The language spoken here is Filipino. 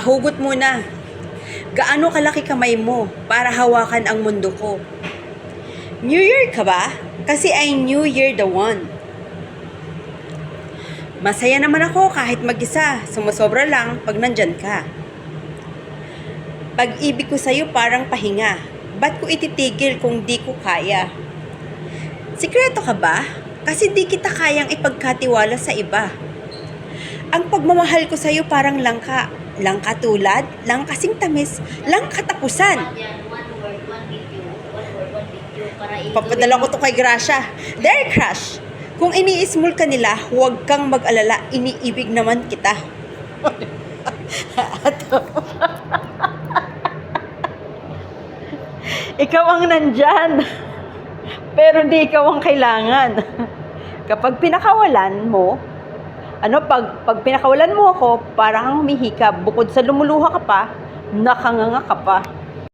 Pahugot muna. Gaano kalaki kamay mo para hawakan ang mundo ko? New Year ka ba? Kasi I New Year the one. Masaya naman ako kahit mag-isa. Sumusobra lang pag nandyan ka. Pag-ibig ko sa'yo parang pahinga. Ba't ko ititigil kung di ko kaya? Sikreto ka ba? Kasi di kita kayang ipagkatiwala sa iba. Ang pagmamahal ko sa'yo parang langka. Langka tulad, langka kasing tamis, langka katapusan. Papadala ko to kay Gracia. There, crush. Kung iniismul ka nila, huwag kang mag-alala. Iniibig naman kita. Ikaw ang nandyan. Pero hindi ikaw ang kailangan. Kapag pinakawalan mo, pag pinakawalan mo ako, parang humihika, bukod sa lumuluha ka pa, nakanganga ka pa.